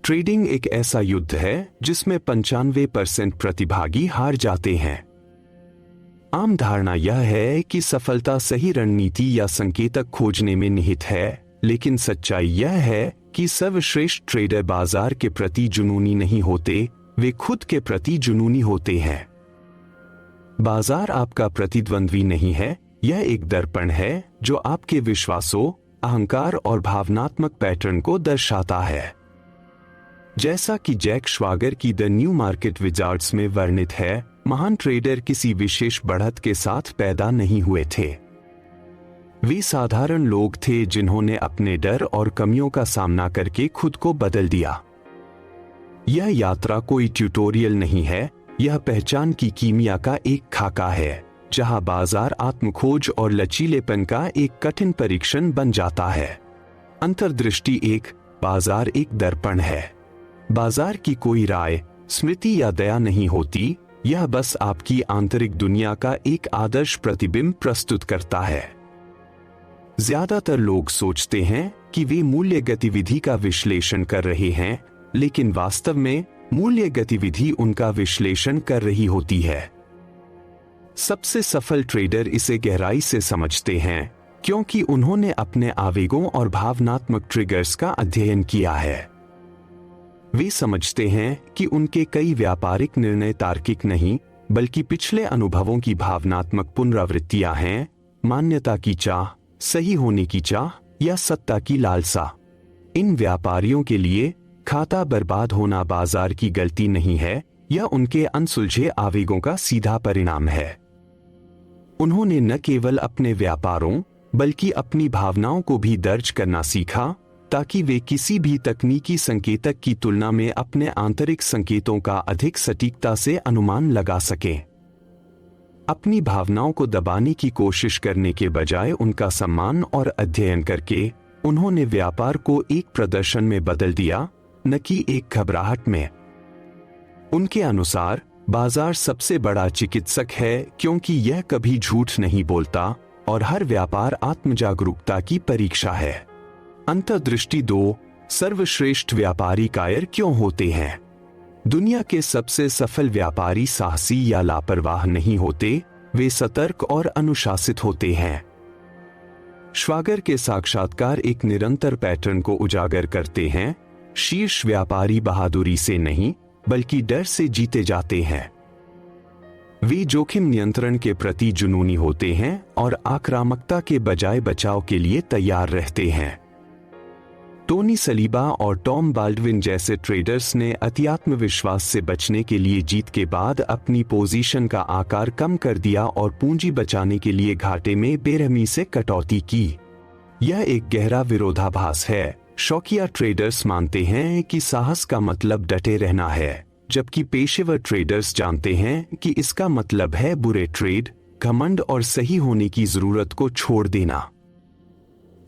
Trading एक ऐसा युद्ध है जिसमें 95% प्रतिभागी हार जाते हैं। आम धारणा यह है कि सफलता सही रणनीति या संकेतक खोजने में निहित है, लेकिन सच्चाई यह है कि सर्वश्रेष्ठ ट्रेडर बाजार के प्रति जुनूनी नहीं होते, वे खुद के प्रति जुनूनी होते हैं। बाजार आपका प्रतिद्वंद्वी नहीं है, यह एक दर्पण है जो आपके विश्वासों, अहंकार और भावनात्मक पैटर्न को दर्शाता है। जैसा कि जैक श्वागर की द न्यू मार्केट विजार्ड्स में वर्णित है, महान ट्रेडर किसी विशेष बढ़त के साथ पैदा नहीं हुए थे। वे साधारण लोग थे जिन्होंने अपने डर और कमियों का सामना करके खुद को बदल दिया। यह यात्रा कोई ट्यूटोरियल नहीं है, यह पहचान की कीमिया का एक खाका है, जहां बाजार आत्मखोज और लचीलेपन का एक कठिन परीक्षण बन जाता है। अंतर्दृष्टि बाजार एक दर्पण है। बाजार की कोई राय, स्मृति या दया नहीं होती, यह बस आपकी आंतरिक दुनिया का एक आदर्श प्रतिबिंब प्रस्तुत करता है। ज्यादातर लोग सोचते हैं कि वे मूल्य गतिविधि का विश्लेषण कर रहे हैं, लेकिन वास्तव में मूल्य गतिविधि उनका विश्लेषण कर रही होती है। सबसे सफल ट्रेडर इसे गहराई से समझते हैं, क्योंकि उन्होंने अपने आवेगों और भावनात्मक ट्रिगर्स का अध्ययन किया है। वे समझते हैं कि उनके कई व्यापारिक निर्णय तार्किक नहीं, बल्कि पिछले अनुभवों की भावनात्मक पुनरावृत्तियां हैं, मान्यता की चाह, सही होने की चाह या सत्ता की लालसा। इन व्यापारियों के लिए खाता बर्बाद होना बाजार की गलती नहीं है, यह उनके अनसुलझे आवेगों का सीधा परिणाम है। उन्होंने न केवल अपने व्यापारों, बल्कि अपनी भावनाओं को भी दर्ज करना सीखा, ताकि वे किसी भी तकनीकी संकेतक की तुलना में अपने आंतरिक संकेतों का अधिक सटीकता से अनुमान लगा सकें। अपनी भावनाओं को दबाने की कोशिश करने के बजाय उनका सम्मान और अध्ययन करके, उन्होंने व्यापार को एक प्रदर्शन में बदल दिया, न कि एक घबराहट में। उनके अनुसार बाजार सबसे बड़ा चिकित्सक है, क्योंकि यह कभी झूठ नहीं बोलता और हर व्यापार आत्मजागरूकता की परीक्षा है। अंतर्दृष्टि 2, सर्वश्रेष्ठ व्यापारी कायर क्यों होते हैं? दुनिया के सबसे सफल व्यापारी साहसी या लापरवाह नहीं होते, वे सतर्क और अनुशासित होते हैं। श्वागर के साक्षात्कार एक निरंतर पैटर्न को उजागर करते हैं। शीर्ष व्यापारी बहादुरी से नहीं, बल्कि डर से जीते जाते हैं। वे जोखिम नियंत्रण के प्रति जुनूनी होते हैं और आक्रामकता के बजाय बचाव के लिए तैयार रहते हैं। टोनी सलीबा और टॉम बाल्डविन जैसे ट्रेडर्स ने अति आत्मविश्वास से बचने के लिए जीत के बाद अपनी पोजीशन का आकार कम कर दिया और पूंजी बचाने के लिए घाटे में बेरहमी से कटौती की। यह एक गहरा विरोधाभास है। शौकिया ट्रेडर्स मानते हैं कि साहस का मतलब डटे रहना है, जबकि पेशेवर ट्रेडर्स जानते हैं कि इसका मतलब है बुरे ट्रेड, घमंड और सही होने की जरूरत को छोड़ देना।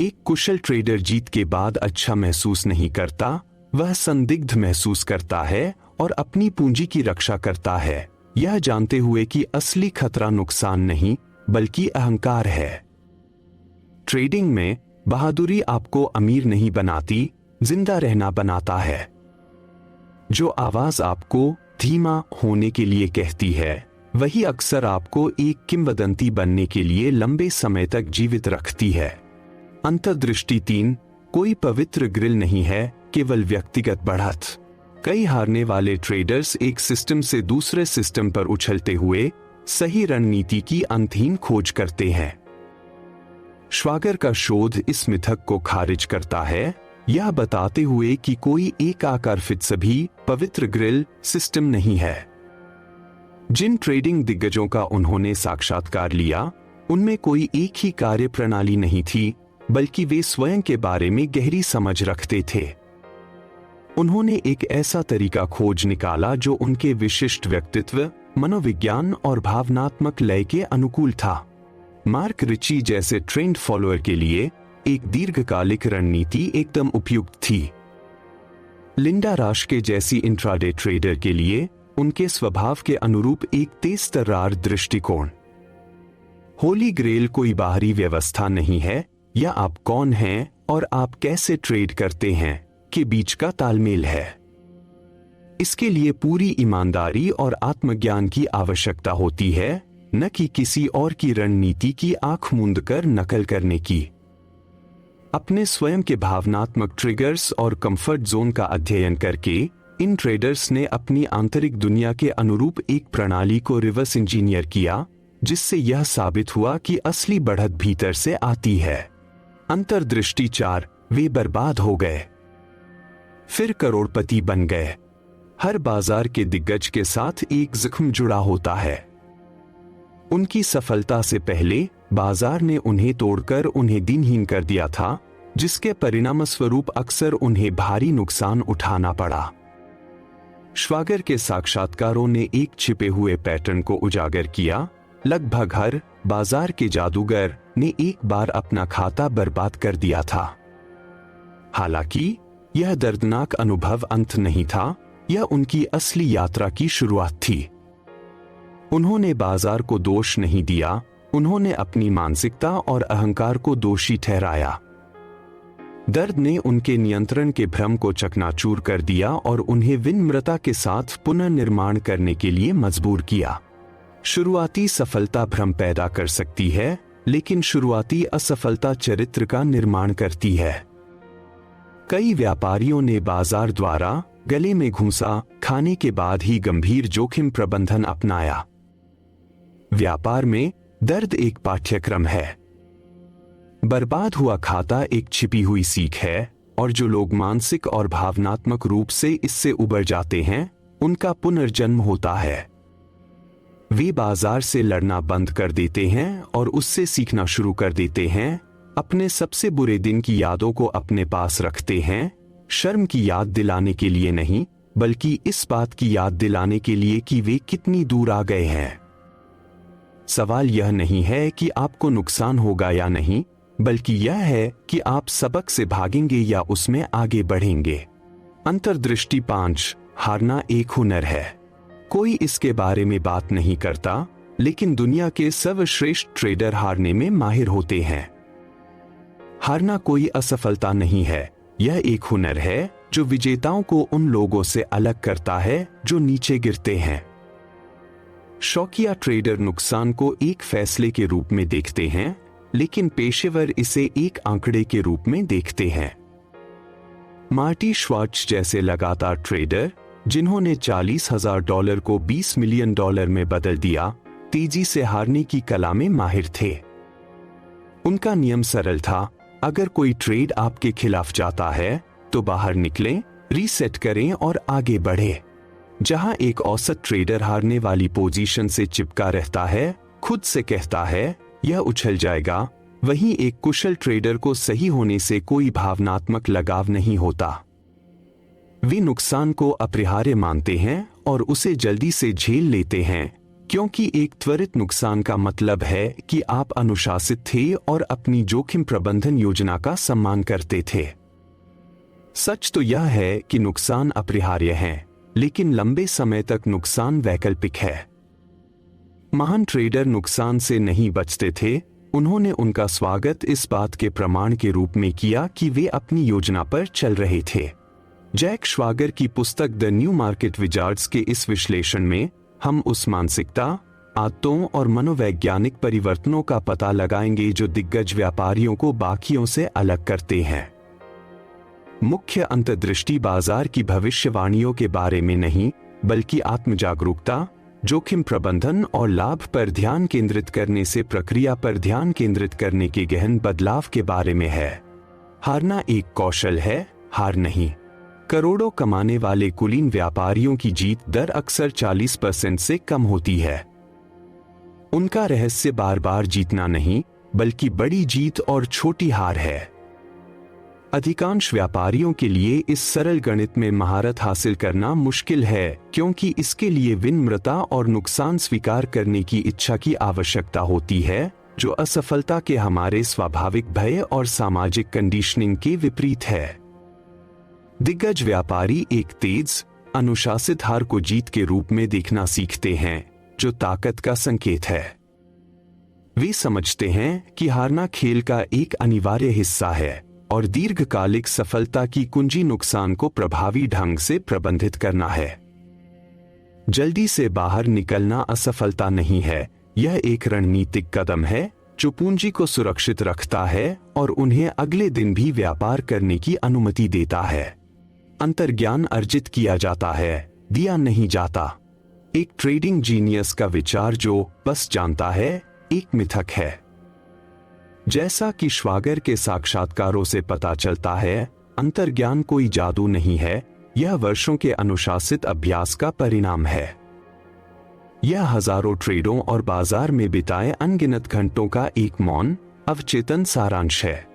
एक कुशल ट्रेडर जीत के बाद अच्छा महसूस नहीं करता, वह संदिग्ध महसूस करता है और अपनी पूंजी की रक्षा करता है, यह जानते हुए कि असली खतरा नुकसान नहीं, बल्कि अहंकार है। ट्रेडिंग में बहादुरी आपको अमीर नहीं बनाती, जिंदा रहना बनाता है। जो आवाज आपको धीमा होने के लिए कहती है, वही अक्सर आपको एक किंवदंती बनने के लिए लंबे समय तक जीवित रखती है। अंतर्दृष्टि 3, कोई पवित्र ग्रिल नहीं है, केवल व्यक्तिगत बढ़त। कई हारने वाले ट्रेडर्स एक सिस्टम से दूसरे सिस्टम पर उछलते हुए सही रणनीति की अंतहीन खोज करते हैं। श्वागर का शोध इस मिथक को खारिज करता है, यह बताते हुए कि कोई एक आकार फिट सभी पवित्र ग्रिल सिस्टम नहीं है। जिन ट्रेडिंग दिग्गजों का उन्होंने साक्षात्कार लिया, उनमें कोई एक ही कार्य प्रणाली नहीं थी, बल्कि वे स्वयं के बारे में गहरी समझ रखते थे। उन्होंने एक ऐसा तरीका खोज निकाला जो उनके विशिष्ट व्यक्तित्व, मनोविज्ञान और भावनात्मक लय के अनुकूल था। मार्क रिची जैसे ट्रेंड फॉलोअर के लिए एक दीर्घकालिक रणनीति एकदम उपयुक्त थी। लिंडा राश्के जैसी इंट्राडे ट्रेडर के लिए उनके स्वभाव के अनुरूप एक तेज तर्रार दृष्टिकोण। होली ग्रेल कोई बाहरी व्यवस्था नहीं है, या आप कौन हैं और आप कैसे ट्रेड करते हैं के बीच का तालमेल है। इसके लिए पूरी ईमानदारी और आत्मज्ञान की आवश्यकता होती है, न कि किसी और की रणनीति की आंख मूंद कर नकल करने की। अपने स्वयं के भावनात्मक ट्रिगर्स और कंफर्ट जोन का अध्ययन करके इन ट्रेडर्स ने अपनी आंतरिक दुनिया के अनुरूप एक प्रणाली को रिवर्स इंजीनियर किया, जिससे यह साबित हुआ कि असली बढ़त भीतर से आती है। अंतर्दृष्टि 4, वे बर्बाद हो गए, फिर करोड़पति बन गए। हर बाजार के दिग्गज के साथ एक जख्म जुड़ा होता है। उनकी सफलता से पहले बाजार ने उन्हें तोड़कर उन्हें दिनहीन कर दिया था, जिसके परिणामस्वरूप अक्सर उन्हें भारी नुकसान उठाना पड़ा। श्वागर के साक्षात्कारों ने एक छिपे हुए पैटर्न को उजागर किया। लगभग हर बाजार के जादूगर ने एक बार अपना खाता बर्बाद कर दिया था। हालांकि यह दर्दनाक अनुभव अंत नहीं था, यह उनकी असली यात्रा की शुरुआत थी। उन्होंने बाजार को दोष नहीं दिया, उन्होंने अपनी मानसिकता और अहंकार को दोषी ठहराया। दर्द ने उनके नियंत्रण के भ्रम को चकनाचूर कर दिया और उन्हें विनम्रता के साथ पुनर्निर्माण करने के लिए मजबूर किया। शुरुआती सफलता भ्रम पैदा कर सकती है, लेकिन शुरुआती असफलता चरित्र का निर्माण करती है। कई व्यापारियों ने बाजार द्वारा गले में घूंसा खाने के बाद ही गंभीर जोखिम प्रबंधन अपनाया। व्यापार में दर्द एक पाठ्यक्रम है, बर्बाद हुआ खाता एक छिपी हुई सीख है, और जो लोग मानसिक और भावनात्मक रूप से इससे उबर जाते हैं, उनका पुनर्जन्म होता है। वे बाजार से लड़ना बंद कर देते हैं और उससे सीखना शुरू कर देते हैं, अपने सबसे बुरे दिन की यादों को अपने पास रखते हैं, शर्म की याद दिलाने के लिए नहीं, बल्कि इस बात की याद दिलाने के लिए कि वे कितनी दूर आ गए हैं। सवाल यह नहीं है कि आपको नुकसान होगा या नहीं, बल्कि यह है कि आप सबक से भागेंगे या उसमें आगे बढ़ेंगे। अंतर्दृष्टि 5, हारना एक हुनर है। कोई इसके बारे में बात नहीं करता, लेकिन दुनिया के सर्वश्रेष्ठ ट्रेडर हारने में माहिर होते हैं। हारना कोई असफलता नहीं है, यह एक हुनर है जो विजेताओं को उन लोगों से अलग करता है जो नीचे गिरते हैं। शौकिया ट्रेडर नुकसान को एक फैसले के रूप में देखते हैं, लेकिन पेशेवर इसे एक आंकड़े के रूप में देखते हैं। मार्टी श्वार्ट्ज जैसे लगातार ट्रेडर, जिन्होंने $40,000 को $20 मिलियन में बदल दिया, तेजी से हारने की कला में माहिर थे। उनका नियम सरल था, अगर कोई ट्रेड आपके खिलाफ जाता है तो बाहर निकलें, रीसेट करें और आगे बढ़े। जहां एक औसत ट्रेडर हारने वाली पोजीशन से चिपका रहता है, खुद से कहता है यह उछल जाएगा, वहीं एक कुशल ट्रेडर को सही होने से कोई भावनात्मक लगाव नहीं होता। वे नुकसान को अपरिहार्य मानते हैं और उसे जल्दी से झेल लेते हैं, क्योंकि एक त्वरित नुकसान का मतलब है कि आप अनुशासित थे और अपनी जोखिम प्रबंधन योजना का सम्मान करते थे। सच तो यह है कि नुकसान अपरिहार्य हैं, लेकिन लंबे समय तक नुकसान वैकल्पिक है। महान ट्रेडर नुकसान से नहीं बचते थे, उन्होंने उनका स्वागत इस बात के प्रमाण के रूप में किया कि वे अपनी योजना पर चल रहे थे। जैक श्वागर की पुस्तक द न्यू मार्केट विजार्ड्स के इस विश्लेषण में हम उस मानसिकता, आदतों और मनोवैज्ञानिक परिवर्तनों का पता लगाएंगे जो दिग्गज व्यापारियों को बाकियों से अलग करते हैं। मुख्य अंतर्दृष्टि बाजार की भविष्यवाणियों के बारे में नहीं, बल्कि आत्मजागरूकता, जोखिम प्रबंधन और लाभ पर ध्यान केंद्रित करने से प्रक्रिया पर ध्यान केंद्रित करने के गहन बदलाव के बारे में है। हारना एक कौशल है, हार नहीं। करोड़ों कमाने वाले कुलीन व्यापारियों की जीत दर अक्सर 40% से कम होती है। उनका रहस्य बार बार जीतना नहीं, बल्कि बड़ी जीत और छोटी हार है। अधिकांश व्यापारियों के लिए इस सरल गणित में महारत हासिल करना मुश्किल है, क्योंकि इसके लिए विनम्रता और नुकसान स्वीकार करने की इच्छा की आवश्यकता होती है, जो असफलता के हमारे स्वाभाविक भय और सामाजिक कंडीशनिंग के विपरीत है। दिग्गज व्यापारी एक तेज, अनुशासित हार को जीत के रूप में देखना सीखते हैं, जो ताकत का संकेत है। वे समझते हैं कि हारना खेल का एक अनिवार्य हिस्सा है और दीर्घकालिक सफलता की कुंजी नुकसान को प्रभावी ढंग से प्रबंधित करना है। जल्दी से बाहर निकलना असफलता नहीं है, यह एक रणनीतिक कदम है जो पूंजी को सुरक्षित रखता है और उन्हें अगले दिन भी व्यापार करने की अनुमति देता है। अंतर्ज्ञान अर्जित किया जाता है, दिया नहीं जाता। एक ट्रेडिंग जीनियस का विचार जो बस जानता है एक मिथक है। जैसा कि श्वागर के साक्षात्कारों से पता चलता है, अंतर्ज्ञान कोई जादू नहीं है, यह वर्षों के अनुशासित अभ्यास का परिणाम है। यह हजारों ट्रेडों और बाजार में बिताए अनगिनत घंटों का एक मौन अवचेतन सारांश है।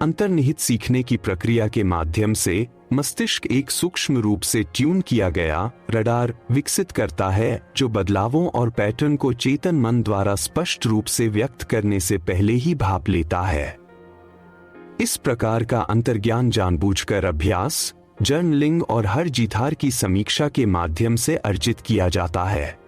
अंतर्निहित सीखने की प्रक्रिया के माध्यम से मस्तिष्क एक सूक्ष्म रूप से ट्यून किया गया रडार विकसित करता है जो बदलावों और पैटर्न को चेतन मन द्वारा स्पष्ट रूप से व्यक्त करने से पहले ही भाप लेता है। इस प्रकार का अंतर्ज्ञान जानबूझकर अभ्यास, जर्नलिंग और हर जीत-हार की समीक्षा के माध्यम से अर्जित किया जाता है।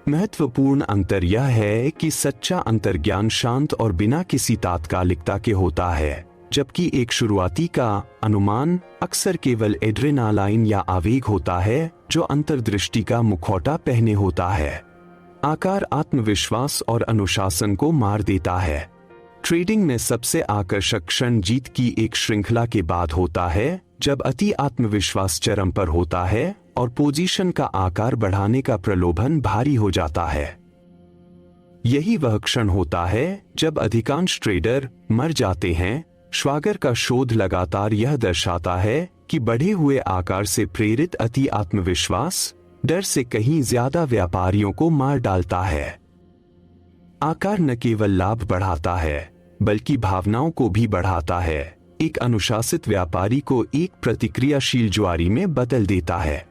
महत्वपूर्ण अंतर यह है कि सच्चा अंतर्ज्ञान शांत और बिना किसी तात्कालिकता के होता है, जबकि एक शुरुआती का अनुमान अक्सर केवल एड्रेनालाइन या आवेग होता है जो अंतर्दृष्टि का मुखौटा पहने होता है। आकार आत्मविश्वास और अनुशासन को मार देता है। ट्रेडिंग में सबसे आकर्षक क्षण जीत की एक श्रृंखला के बाद होता है, जब अति आत्मविश्वास चरम पर होता है और पोजीशन का आकार बढ़ाने का प्रलोभन भारी हो जाता है। यही वह क्षण होता है जब अधिकांश ट्रेडर मर जाते हैं। श्वागर का शोध लगातार यह दर्शाता है कि बढ़े हुए आकार से प्रेरित अति आत्मविश्वास डर से कहीं ज्यादा व्यापारियों को मार डालता है। आकार न केवल लाभ बढ़ाता है बल्कि भावनाओं को भी बढ़ाता है। एक अनुशासित व्यापारी को एक प्रतिक्रियाशील जुआरी में बदल देता है।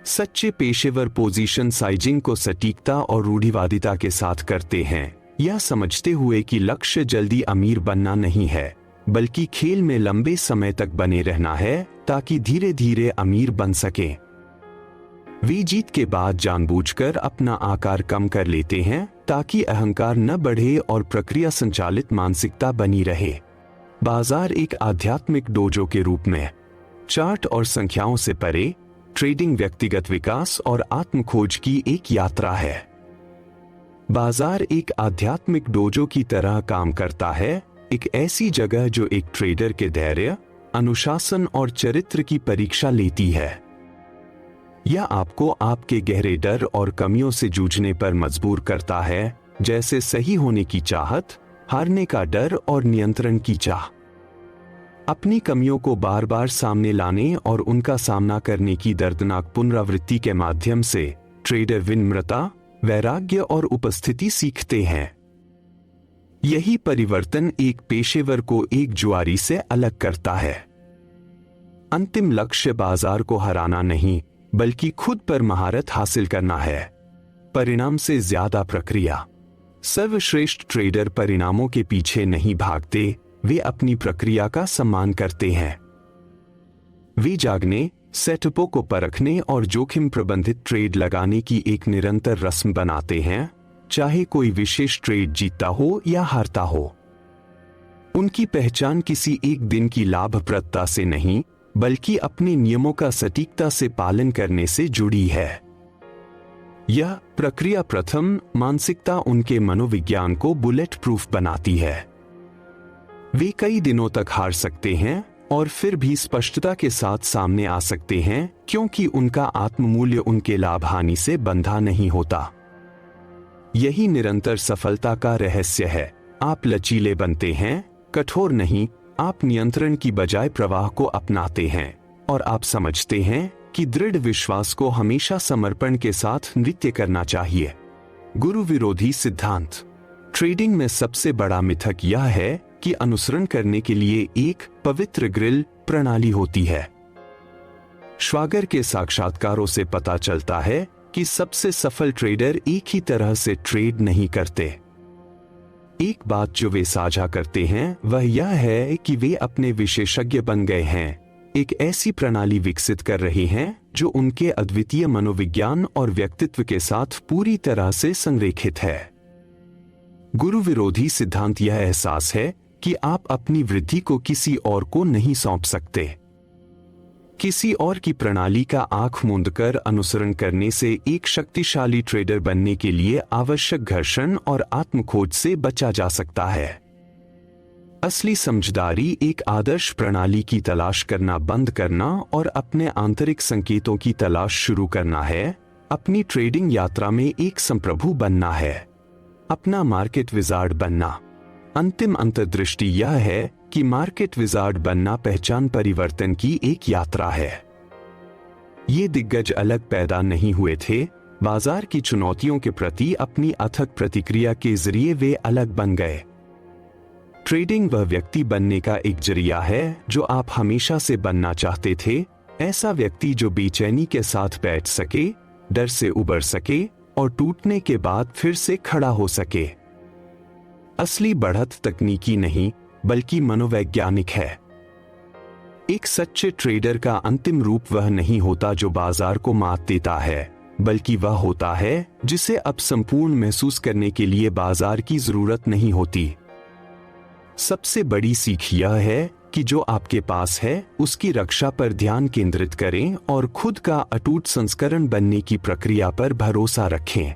सच्चे पेशेवर पोजीशन साइजिंग को सटीकता और रूढ़िवादिता के साथ करते हैं, यह समझते हुए कि लक्ष्य जल्दी अमीर बनना नहीं है बल्कि खेल में लंबे समय तक बने रहना है ताकि धीरे धीरे अमीर बन सके। वे जीत के बाद जानबूझकर अपना आकार कम कर लेते हैं ताकि अहंकार न बढ़े और प्रक्रिया संचालित मानसिकता बनी रहे। बाजार एक आध्यात्मिक डोजो के रूप में चार्ट और संख्याओं से परे, ट्रेडिंग व्यक्तिगत विकास और आत्मखोज की एक यात्रा है। बाजार एक आध्यात्मिक डोजो की तरह काम करता है, एक ऐसी जगह जो एक ट्रेडर के धैर्य, अनुशासन और चरित्र की परीक्षा लेती है। यह आपको आपके गहरे डर और कमियों से जूझने पर मजबूर करता है, जैसे सही होने की चाहत, हारने का डर और नियंत्रण की चाह। अपनी कमियों को बार बार सामने लाने और उनका सामना करने की दर्दनाक पुनरावृत्ति के माध्यम से ट्रेडर विनम्रता, वैराग्य और उपस्थिति सीखते हैं। यही परिवर्तन एक पेशेवर को एक जुआरी से अलग करता है। अंतिम लक्ष्य बाजार को हराना नहीं बल्कि खुद पर महारत हासिल करना है, परिणाम से ज्यादा प्रक्रिया। सर्वश्रेष्ठ ट्रेडर परिणामों के पीछे नहीं भागते, वे अपनी प्रक्रिया का सम्मान करते हैं। वे जागने, सेटअपों को परखने और जोखिम प्रबंधित ट्रेड लगाने की एक निरंतर रस्म बनाते हैं, चाहे कोई विशेष ट्रेड जीतता हो या हारता हो। उनकी पहचान किसी एक दिन की लाभप्रदता से नहीं बल्कि अपने नियमों का सटीकता से पालन करने से जुड़ी है। यह प्रक्रिया प्रथम मानसिकता उनके मनोविज्ञान को बुलेट प्रूफ बनाती है। वे कई दिनों तक हार सकते हैं और फिर भी स्पष्टता के साथ सामने आ सकते हैं क्योंकि उनका आत्ममूल्य उनके लाभ हानि से बंधा नहीं होता। यही निरंतर सफलता का रहस्य है। आप लचीले बनते हैं, कठोर नहीं। आप नियंत्रण की बजाय प्रवाह को अपनाते हैं और आप समझते हैं कि दृढ़ विश्वास को हमेशा समर्पण के साथ नृत्य करना चाहिए। गुरु विरोधी सिद्धांत। ट्रेडिंग में सबसे बड़ा मिथक यह है कि अनुसरण करने के लिए एक पवित्र ग्रिल प्रणाली होती है। श्वागर के साक्षात्कारों से पता चलता है कि सबसे सफल ट्रेडर एक ही तरह से ट्रेड नहीं करते। एक बात जो वे साझा करते हैं वह यह है कि वे अपने विशेषज्ञ बन गए हैं, एक ऐसी प्रणाली विकसित कर रहे हैं जो उनके अद्वितीय मनोविज्ञान और व्यक्तित्व के साथ पूरी तरह से संरेखित है। गुरु विरोधी सिद्धांत यह एहसास है कि आप अपनी वृद्धि को किसी और को नहीं सौंप सकते। किसी और की प्रणाली का आंख मूंद कर अनुसरण करने से एक शक्तिशाली ट्रेडर बनने के लिए आवश्यक घर्षण और आत्मखोज से बचा जा सकता है। असली समझदारी एक आदर्श प्रणाली की तलाश करना बंद करना और अपने आंतरिक संकेतों की तलाश शुरू करना है। अपनी ट्रेडिंग यात्रा में एक संप्रभु बनना है, अपना मार्केट विजार्ड बनना। अंतिम अंतर्दृष्टि यह है कि मार्केट विजार्ड बनना पहचान परिवर्तन की एक यात्रा है। ये दिग्गज अलग पैदा नहीं हुए थे, बाजार की चुनौतियों के प्रति अपनी अथक प्रतिक्रिया के जरिए वे अलग बन गए। ट्रेडिंग वह व्यक्ति बनने का एक जरिया है जो आप हमेशा से बनना चाहते थे, ऐसा व्यक्ति जो बेचैनी के साथ बैठ सके, डर से उबर सके और टूटने के बाद फिर से खड़ा हो सके। असली बढ़त तकनीकी नहीं बल्कि मनोवैज्ञानिक है। एक सच्चे ट्रेडर का अंतिम रूप वह नहीं होता जो बाजार को मात देता है, बल्कि वह होता है जिसे अब संपूर्ण महसूस करने के लिए बाजार की जरूरत नहीं होती। सबसे बड़ी सीख यह है कि जो आपके पास है उसकी रक्षा पर ध्यान केंद्रित करें और खुद का अटूट संस्करण बनने की प्रक्रिया पर भरोसा रखें।